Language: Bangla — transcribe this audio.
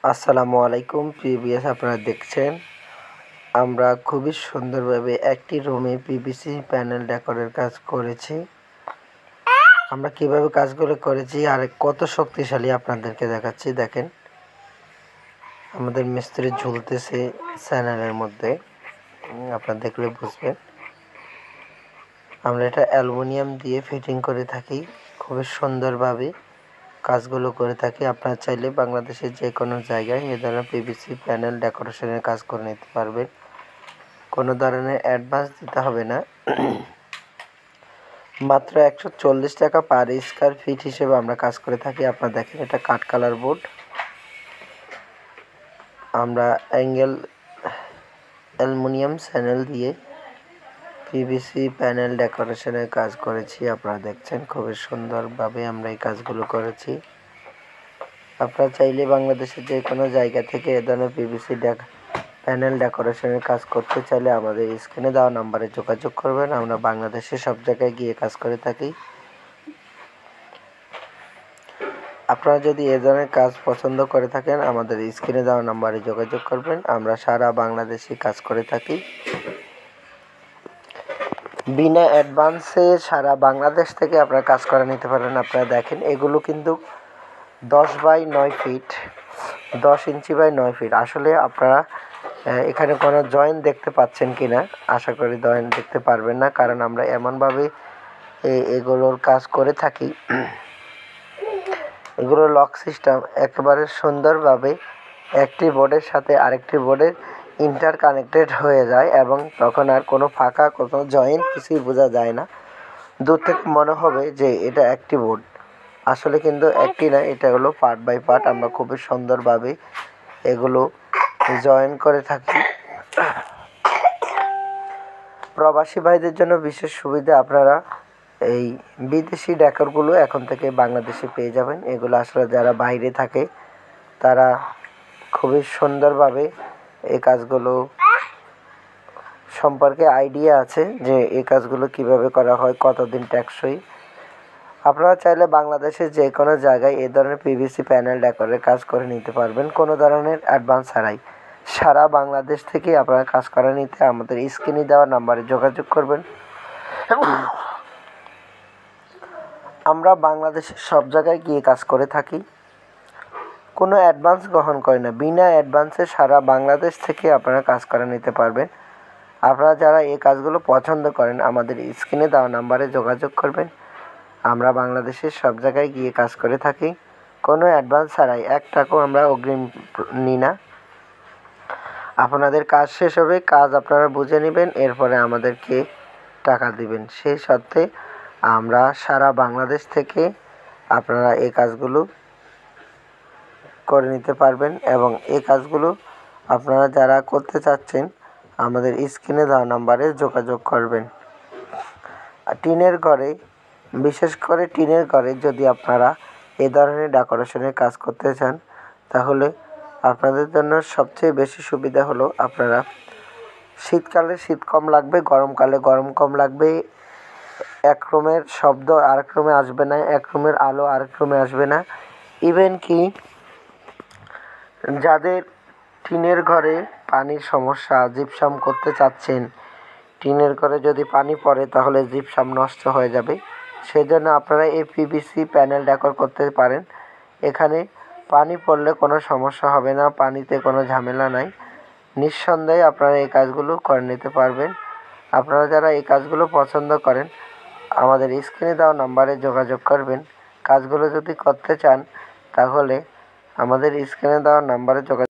আসসালামু আলাইকুম প্রিভিয়াস আপনারা দেখছেন আমরা খুবই সুন্দরভাবে একটি রুমে পিভিসি প্যানেল ডেকোরের কাজ করেছি। আমরা কিভাবে কাজগুলো করেছি আর কত শক্তিশালী আপনাদেরকে দেখাচ্ছি। দেখেন আমাদের মিস্ত্রি ঝুলতেছে চ্যানেলের মধ্যে, আপনারা দেখলে বুঝবেন। আমরা এটা অ্যালুমিনিয়াম দিয়ে ফিটিং করে থাকি, খুবই সুন্দরভাবে কাজগুলো করে থাকি। আপনারা চাইলে বাংলাদেশের যে কোনো জায়গায় এ ধরনের পিভিসি প্যানেল ডেকোরেশনের কাজ করে নিতে পারবেন। কোনো ধরনের অ্যাডভান্স দিতে হবে না। মাত্র 140 টাকা পার স্কয়ার ফিট হিসেবে আমরা কাজ করে থাকি। আপনারা দেখেন এটা কাঠ কালার বোর্ড, আমরা অ্যালুমিনিয়াম চ্যানেল দিয়ে পিভিসি প্যানেল ডেকোরেশনের কাজ করেছি। আপনারা দেখছেন খুবই সুন্দরভাবে আমরা এই কাজগুলো করেছি। আপনারা চাইলে বাংলাদেশের যে কোনো জায়গা থেকে এ ধরনের পিভিসি প্যানেল ডেকোরেশনের কাজ করতে চাইলে আমাদের স্ক্রিনে দেওয়া নাম্বারে যোগাযোগ করবেন। আমরা বাংলাদেশের সব জায়গায় গিয়ে কাজ করে থাকি। আপনারা যদি এ ধরনের কাজ পছন্দ করে থাকেন আমাদের স্ক্রিনে দেওয়া নাম্বারে যোগাযোগ করবেন। আমরা সারা বাংলাদেশে কাজ করে থাকি বিনা অ্যাডভান্সে। সারা বাংলাদেশ থেকে আপনারা কাজ করে নিতে পারেন। আপনারা দেখেন এগুলো কিন্তু 10 by 9 feet, 10 inch by 9 feet. আসলে আপনারা এখানে কোনো জয়েন্ট দেখতে পাচ্ছেন কি না, আশা করি জয়েন্ট দেখতে পারবেন না, কারণ আমরা এমনভাবে এগুলোর কাজ করে থাকি। এগুলো লক সিস্টেম, একেবারে সুন্দরভাবে একটি বোর্ডের সাথে আরেকটি বোর্ডের ইন্টার কানেক্টেড হয়ে যায় এবং তখন আর কোনো ফাঁকা কোনো জয়েন্ট কিছুই বোঝা যায় না। দূর থেকে মনে হবে যে এটা একটি বোর্ড, আসলে কিন্তু একটি না, এটা হলো পার্ট বাই পার্ট। আমরা খুবই সুন্দরভাবে এগুলো জয়েন করে থাকি। প্রবাসী ভাইদের জন্য বিশেষ সুবিধা, আপনারা এই বিদেশি ডেকরগুলো এখন থেকে বাংলাদেশে পেয়ে যাবেন। এগুলো আসলে যারা বাইরে থাকে তারা খুবই সুন্দরভাবে এই কাজগুলো সম্পর্কে আইডিয়া আছে যে এই কাজগুলো কিভাবে করা হয়, কতদিন টেকসই। আপনারা চাইলে বাংলাদেশের যে কোনো জায়গায় এই ধরনের পিভিসি প্যানেল ডেকোরের কাজ করে নিতে পারবেন কোনো ধরনের অ্যাডভান্স ছাড়াই। সারা বাংলাদেশ থেকে আপনারা কাজ করে নিতে আমাদের স্ক্রিনে দেওয়া নাম্বারে যোগাযোগ করবেন। আমরা বাংলাদেশের সব জায়গায় গিয়ে কাজ করে থাকি, কোনো অ্যাডভান্স গ্রহণ করি না। বিনা অ্যাডভান্সে সারা বাংলাদেশ থেকে আপনারা কাজ করে নিতে পারবেন। আপনারা যারা এই কাজগুলো পছন্দ করেন আমাদের স্ক্রিনে দেওয়া নাম্বারে যোগাযোগ করবেন। আমরা বাংলাদেশের সব জায়গায় গিয়ে কাজ করে থাকি, কোনো অ্যাডভান্স ছাড়াই। 1 টাকাও আমরা অগ্রিম নিই না। আপনাদের কাজ শেষ হবে, কাজ আপনারা বুঝে নেবেন, এরপরে আমাদেরকে টাকা দিবেন। সেই সাথে আমরা সারা বাংলাদেশ থেকে আপনারা এই কাজগুলো করে নিতে পারবেন এবং এই কাজগুলো আপনারা যারা করতে চাচ্ছেন আমাদের স্ক্রিনে দেওয়া নাম্বারে যোগাযোগ করবেন। টিনের ঘরে, বিশেষ করে টিনের ঘরে যদি আপনারা এ ধরনের ডেকোরেশনের কাজ করতে চান তাহলে আপনাদের জন্য সবচেয়ে বেশি সুবিধা হলো আপনারা শীতকালে শীত কম লাগবে, গরমকালে গরম কম লাগবে। এক রুমের শব্দ আরেক রুমে আসবে না, এক রুমের আলো আরেক রুমে আসবে না। ইভেন কি যাদের টিনের ঘরে পানির সমস্যা, জিপসাম করতে চাচ্ছেন, টিনের ঘরে যদি পানি পড়ে তাহলে জিপসাম নষ্ট হয়ে যাবে, সেই জন্য আপনারা এই পিভিসি প্যানেল ডেকোর করতে পারেন। এখানে পানি পড়লে কোনো সমস্যা হবে না, পানিতে কোনো ঝামেলা নাই। নিঃসন্দেহে আপনারা এই কাজগুলো করে নিতে পারবেন। আপনারা যারা এই কাজগুলো পছন্দ করেন আমাদের স্ক্রিনে দেওয়া নাম্বারে যোগাযোগ করবেন। কাজগুলো যদি করতে চান তাহলে আমাদের স্ক্রিনে দেওয়া নাম্বারে যোগাযোগ